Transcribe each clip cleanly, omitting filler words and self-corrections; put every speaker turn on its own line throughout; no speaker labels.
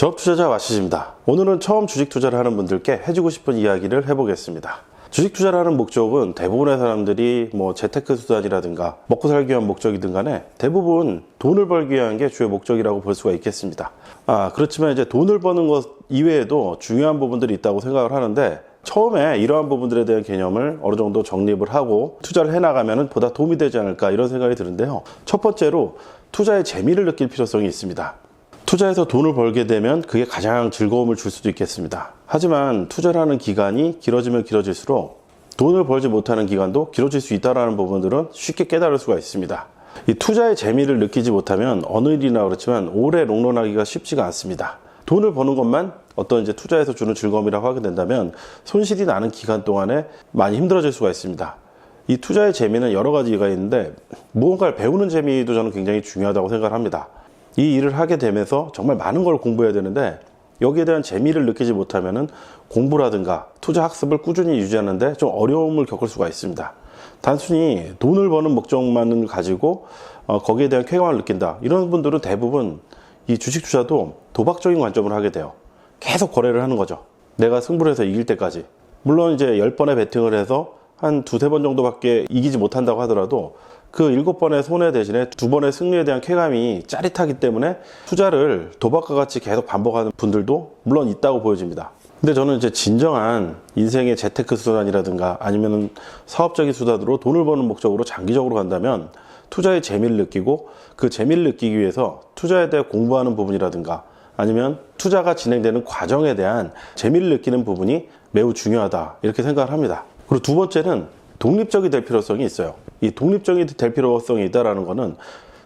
저업 투자자 와시즈입니다. 오늘은 처음 주식 투자를 하는 분들께 해주고 싶은 이야기를 해보겠습니다. 주식 투자를 하는 목적은 대부분의 사람들이 재테크 수단이라든가 먹고 살기 위한 목적이든 간에 대부분 돈을 벌기 위한 게 주요 목적이라고 볼 수가 있겠습니다. 그렇지만 이제 돈을 버는 것 이외에도 중요한 부분들이 있다고 생각을 하는데, 처음에 이러한 부분들에 대한 개념을 어느 정도 정립을 하고 투자를 해나가면 보다 도움이 되지 않을까 이런 생각이 드는데요. 첫 번째로 투자의 재미를 느낄 필요성이 있습니다. 투자해서 돈을 벌게 되면 그게 가장 즐거움을 줄 수도 있겠습니다. 하지만 투자를 하는 기간이 길어지면 길어질수록 돈을 벌지 못하는 기간도 길어질 수 있다는 부분들은 쉽게 깨달을 수가 있습니다. 이 투자의 재미를 느끼지 못하면 어느 일이나 그렇지만 오래 롱런하기가 쉽지가 않습니다. 돈을 버는 것만 어떤 투자에서 주는 즐거움이라고 하게 된다면 손실이 나는 기간 동안에 많이 힘들어질 수가 있습니다. 이 투자의 재미는 여러 가지가 있는데, 무언가를 배우는 재미도 저는 굉장히 중요하다고 생각을 합니다. 이 일을 하게 되면서 정말 많은 걸 공부해야 되는데, 여기에 대한 재미를 느끼지 못하면 공부라든가 투자 학습을 꾸준히 유지하는데 좀 어려움을 겪을 수가 있습니다. 단순히 돈을 버는 목적만을 가지고 거기에 대한 쾌감을 느낀다, 이런 분들은 대부분 이 주식 투자도 도박적인 관점으로 하게 돼요. 계속 거래를 하는 거죠. 내가 승부를 해서 이길 때까지. 물론 이제 10번의 베팅을 해서 한 두세 번 정도밖에 이기지 못한다고 하더라도 그 7번의 손해 대신에 2번의 승리에 대한 쾌감이 짜릿하기 때문에 투자를 도박과 같이 계속 반복하는 분들도 물론 있다고 보여집니다. 근데 저는 진정한 인생의 재테크 수단이라든가 아니면 사업적인 수단으로 돈을 버는 목적으로 장기적으로 간다면 투자의 재미를 느끼고, 그 재미를 느끼기 위해서 투자에 대해 공부하는 부분이라든가 아니면 투자가 진행되는 과정에 대한 재미를 느끼는 부분이 매우 중요하다, 이렇게 생각을 합니다. 그리고 두 번째는 독립적이 될 필요성이 있어요. 이 독립적이 될 필요성이 있다는 것은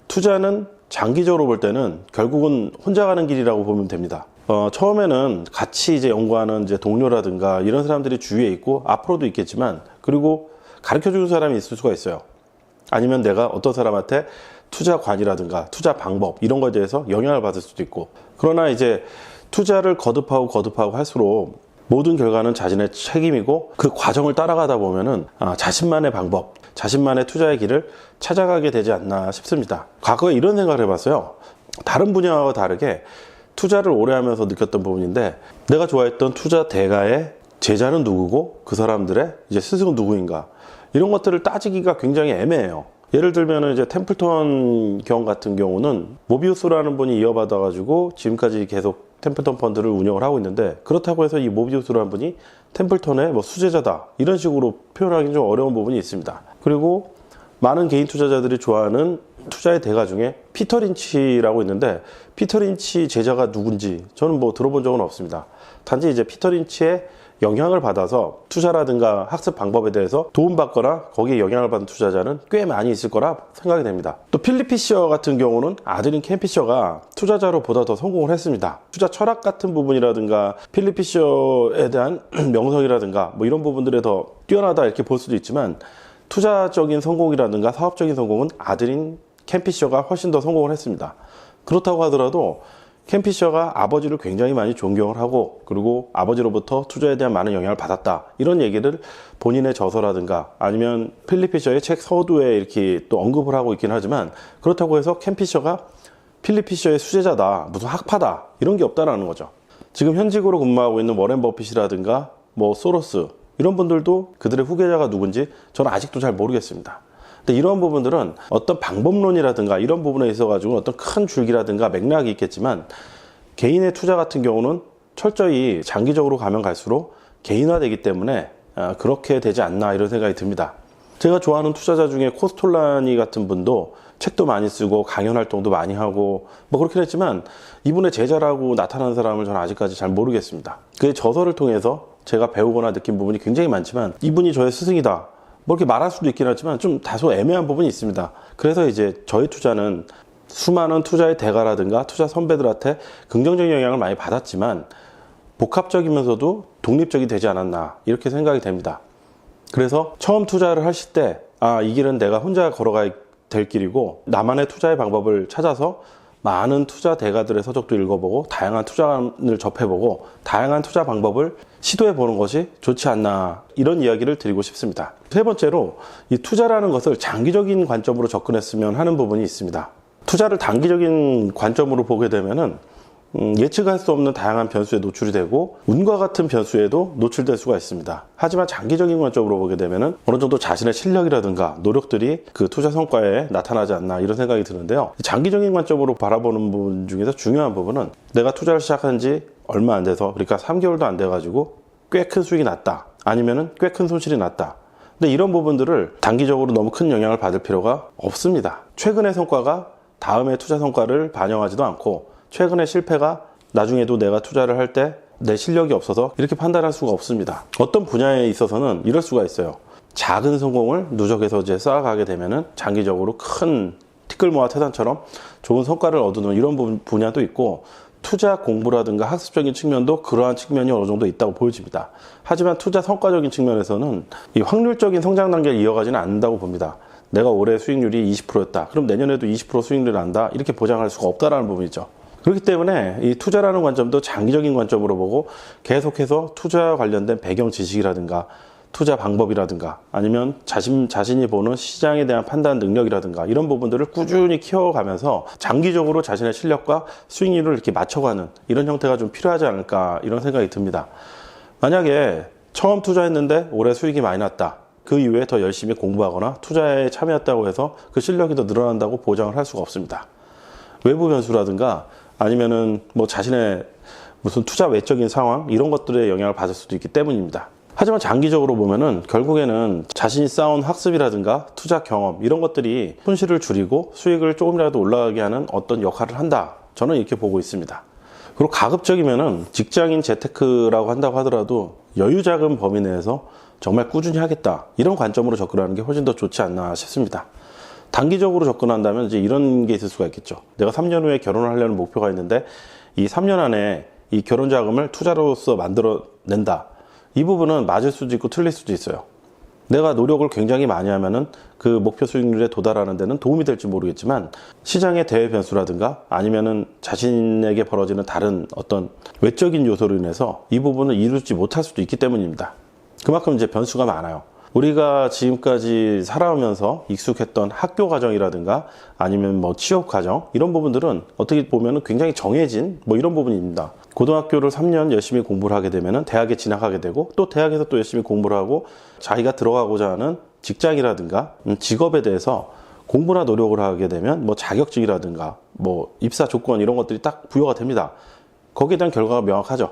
투자는 장기적으로 볼 때는 결국은 혼자 가는 길이라고 보면 됩니다. 처음에는 같이 연구하는 동료라든가 이런 사람들이 주위에 있고 앞으로도 있겠지만, 그리고 가르쳐 주는 사람이 있을 수가 있어요. 아니면 내가 어떤 사람한테 투자관이라든가 투자 방법 이런 거에 대해서 영향을 받을 수도 있고. 그러나 투자를 거듭하고 할수록 모든 결과는 자신의 책임이고, 그 과정을 따라가다 보면은 자신만의 방법, 자신만의 투자의 길을 찾아가게 되지 않나 싶습니다. 과거에 이런 생각을 해봤어요. 다른 분야와 다르게 투자를 오래 하면서 느꼈던 부분인데, 내가 좋아했던 투자 대가의 제자는 누구고 그 사람들의 스승은 누구인가, 이런 것들을 따지기가 굉장히 애매해요. 예를 들면 템플턴 경 같은 경우는 모비우스라는 분이 이어받아가지고 지금까지 계속 템플턴 펀드를 운영을 하고 있는데, 그렇다고 해서 이 모비우스라는 분이 템플턴의 수제자다, 이런 식으로 표현하기는 좀 어려운 부분이 있습니다. 그리고 많은 개인 투자자들이 좋아하는 투자의 대가 중에 피터 린치라고 있는데, 피터 린치 제자가 누군지 저는 들어본 적은 없습니다. 단지 피터 린치의 영향을 받아서 투자라든가 학습 방법에 대해서 도움받거나 거기에 영향을 받은 투자자는 꽤 많이 있을 거라 생각이 됩니다. 또 필립 피셔 같은 경우는 아들인 켄 피셔가 투자자로 보다 더 성공을 했습니다. 투자 철학 같은 부분이라든가 필립 피셔에 대한 명성이라든가 이런 부분들에 더 뛰어나다, 이렇게 볼 수도 있지만, 투자적인 성공이라든가 사업적인 성공은 아들인 켄 피셔가 훨씬 더 성공을 했습니다. 그렇다고 하더라도 켄 피셔가 아버지를 굉장히 많이 존경을 하고, 그리고 아버지로부터 투자에 대한 많은 영향을 받았다, 이런 얘기를 본인의 저서라든가 아니면 필립 피셔의 책 서두에 이렇게 또 언급을 하고 있긴 하지만, 그렇다고 해서 켄 피셔가 필립 피셔의 수제자다, 무슨 학파다, 이런 게 없다라는 거죠. 지금 현직으로 근무하고 있는 워렌 버핏이라든가 소로스, 이런 분들도 그들의 후계자가 누군지 저는 아직도 잘 모르겠습니다. 근데 이런 부분들은 어떤 방법론이라든가 이런 부분에 있어가지고 어떤 큰 줄기라든가 맥락이 있겠지만, 개인의 투자 같은 경우는 철저히 장기적으로 가면 갈수록 개인화되기 때문에 그렇게 되지 않나, 이런 생각이 듭니다. 제가 좋아하는 투자자 중에 코스톨라니 같은 분도 책도 많이 쓰고 강연 활동도 많이 하고 그렇긴 했지만, 이분의 제자라고 나타나는 사람을 저는 아직까지 잘 모르겠습니다. 그의 저서를 통해서 제가 배우거나 느낀 부분이 굉장히 많지만, 이분이 저의 스승이다 이렇게 말할 수도 있긴 하지만 좀 다소 애매한 부분이 있습니다. 그래서 저의 투자는 수많은 투자의 대가라든가 투자 선배들한테 긍정적인 영향을 많이 받았지만, 복합적이면서도 독립적이 되지 않았나, 이렇게 생각이 됩니다. 그래서 처음 투자를 하실 때 이 길은 내가 혼자 걸어가야 될 길이고, 나만의 투자의 방법을 찾아서 많은 투자 대가들의 서적도 읽어보고 다양한 투자를 접해보고 다양한 투자 방법을 시도해보는 것이 좋지 않나, 이런 이야기를 드리고 싶습니다. 세 번째로, 이 투자라는 것을 장기적인 관점으로 접근했으면 하는 부분이 있습니다. 투자를 단기적인 관점으로 보게 되면은 예측할 수 없는 다양한 변수에 노출이 되고 운과 같은 변수에도 노출될 수가 있습니다. 하지만 장기적인 관점으로 보게 되면은 어느 정도 자신의 실력이라든가 노력들이 그 투자 성과에 나타나지 않나 이런 생각이 드는데요. 장기적인 관점으로 바라보는 부분 중에서 중요한 부분은 내가 투자를 시작한 지 얼마 안 돼서, 그러니까 3개월도 안 돼가지고 꽤 큰 수익이 났다, 아니면은 꽤 큰 손실이 났다. 근데 이런 부분들을 단기적으로 너무 큰 영향을 받을 필요가 없습니다. 최근의 성과가 다음의 투자 성과를 반영하지도 않고, 최근의 실패가 나중에도 내가 투자를 할 때 내 실력이 없어서 이렇게 판단할 수가 없습니다. 어떤 분야에 있어서는 이럴 수가 있어요. 작은 성공을 누적해서 이제 쌓아가게 되면은 장기적으로 큰 티끌모아 태산처럼 좋은 성과를 얻는 이런 분야도 있고, 투자 공부라든가 학습적인 측면도 그러한 측면이 어느 정도 있다고 보여집니다. 하지만 투자 성과적인 측면에서는 이 확률적인 성장 단계를 이어가지는 않는다고 봅니다. 내가 올해 수익률이 20%였다. 그럼 내년에도 20% 수익률이 난다. 이렇게 보장할 수가 없다라는 부분이죠. 그렇기 때문에 이 투자라는 관점도 장기적인 관점으로 보고 계속해서 투자와 관련된 배경 지식이라든가 투자 방법이라든가 아니면 자신이 보는 시장에 대한 판단 능력이라든가 이런 부분들을 꾸준히 키워가면서 장기적으로 자신의 실력과 수익률을 이렇게 맞춰가는 이런 형태가 좀 필요하지 않을까 이런 생각이 듭니다. 만약에 처음 투자했는데 올해 수익이 많이 났다. 그 이후에 더 열심히 공부하거나 투자에 참여했다고 해서 그 실력이 더 늘어난다고 보장을 할 수가 없습니다. 외부 변수라든가 아니면은 뭐 자신의 무슨 투자 외적인 상황 이런 것들에 영향을 받을 수도 있기 때문입니다. 하지만 장기적으로 보면은 결국에는 자신이 쌓은 학습이라든가 투자 경험 이런 것들이 손실을 줄이고 수익을 조금이라도 올라가게 하는 어떤 역할을 한다. 저는 이렇게 보고 있습니다. 그리고 가급적이면은 직장인 재테크라고 한다고 하더라도 여유 자금 범위 내에서 정말 꾸준히 하겠다. 이런 관점으로 접근하는 게 훨씬 더 좋지 않나 싶습니다. 단기적으로 접근한다면 이제 이런 게 있을 수가 있겠죠. 내가 3년 후에 결혼을 하려는 목표가 있는데 이 3년 안에 이 결혼 자금을 투자로서 만들어낸다. 이 부분은 맞을 수도 있고 틀릴 수도 있어요. 내가 노력을 굉장히 많이 하면은 그 목표 수익률에 도달하는 데는 도움이 될지 모르겠지만 시장의 대외 변수라든가 아니면은 자신에게 벌어지는 다른 어떤 외적인 요소로 인해서 이 부분을 이루지 못할 수도 있기 때문입니다. 그만큼 이제 변수가 많아요. 우리가 지금까지 살아오면서 익숙했던 학교 과정이라든가 아니면 뭐 취업 과정 이런 부분들은 어떻게 보면 굉장히 정해진 뭐 이런 부분입니다. 고등학교를 3년 열심히 공부를 하게 되면 대학에 진학하게 되고 또 대학에서 또 열심히 공부를 하고 자기가 들어가고자 하는 직장이라든가 직업에 대해서 공부나 노력을 하게 되면 뭐 자격증이라든가 뭐 입사 조건 이런 것들이 딱 부여가 됩니다. 거기에 대한 결과가 명확하죠.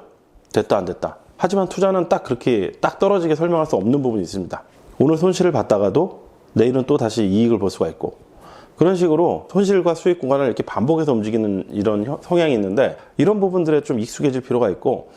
됐다 안 됐다. 하지만 투자는 딱 그렇게 딱 떨어지게 설명할 수 없는 부분이 있습니다. 오늘 손실을 봤다가도 내일은 또 다시 이익을 볼 수가 있고 그런 식으로 손실과 수익 구간을 이렇게 반복해서 움직이는 이런 성향이 있는데 이런 부분들에 좀 익숙해질 필요가 있고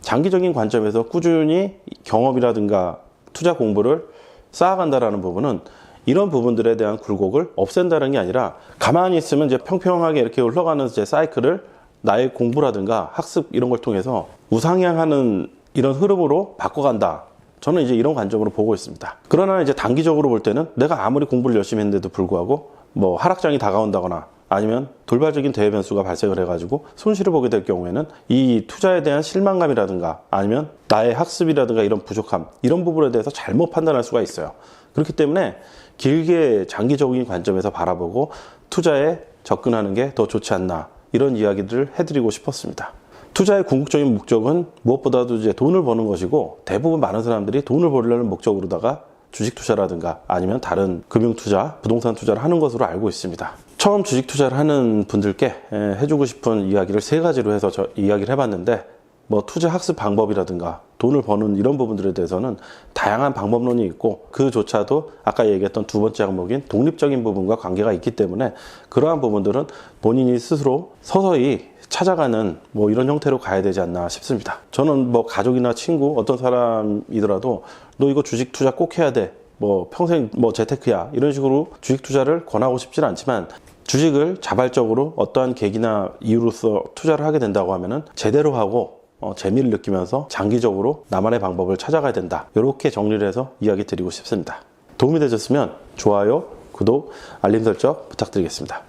장기적인 관점에서 꾸준히 경험이라든가 투자 공부를 쌓아간다라는 부분은 이런 부분들에 대한 굴곡을 없앤다는 게 아니라 가만히 있으면 이제 평평하게 이렇게 흘러가는 이제 사이클을 나의 공부라든가 학습 이런 걸 통해서 우상향하는 이런 흐름으로 바꿔간다. 저는 이제 이런 관점으로 보고 있습니다. 그러나 이제 단기적으로 볼 때는 내가 아무리 공부를 열심히 했는데도 불구하고 뭐 하락장이 다가온다거나 아니면 돌발적인 대외 변수가 발생을 해가지고 손실을 보게 될 경우에는 이 투자에 대한 실망감이라든가 아니면 나의 학습이라든가 이런 부족함 이런 부분에 대해서 잘못 판단할 수가 있어요. 그렇기 때문에 길게 장기적인 관점에서 바라보고 투자에 접근하는 게 더 좋지 않나 이런 이야기들을 해드리고 싶었습니다. 투자의 궁극적인 목적은 무엇보다도 이제 돈을 버는 것이고 대부분 많은 사람들이 돈을 벌려는 목적으로다가 주식 투자라든가 아니면 다른 금융 투자, 부동산 투자를 하는 것으로 알고 있습니다. 처음 주식 투자를 하는 분들께 해주고 싶은 이야기를 세 가지로 해서 이야기를 해봤는데 뭐 투자 학습 방법이라든가 돈을 버는 이런 부분들에 대해서는 다양한 방법론이 있고 그조차도 아까 얘기했던 두 번째 항목인 독립적인 부분과 관계가 있기 때문에 그러한 부분들은 본인이 스스로 서서히 찾아가는 뭐 이런 형태로 가야 되지 않나 싶습니다. 저는 뭐 가족이나 친구 어떤 사람이더라도 너 이거 주식 투자 꼭 해야 돼. 뭐 평생 뭐 재테크야. 이런 식으로 주식 투자를 권하고 싶지는 않지만 주식을 자발적으로 어떠한 계기나 이유로서 투자를 하게 된다고 하면은 제대로 하고 재미를 느끼면서 장기적으로 나만의 방법을 찾아가야 된다. 이렇게 정리를 해서 이야기 드리고 싶습니다. 도움이 되셨으면 좋아요, 구독, 알림 설정 부탁드리겠습니다.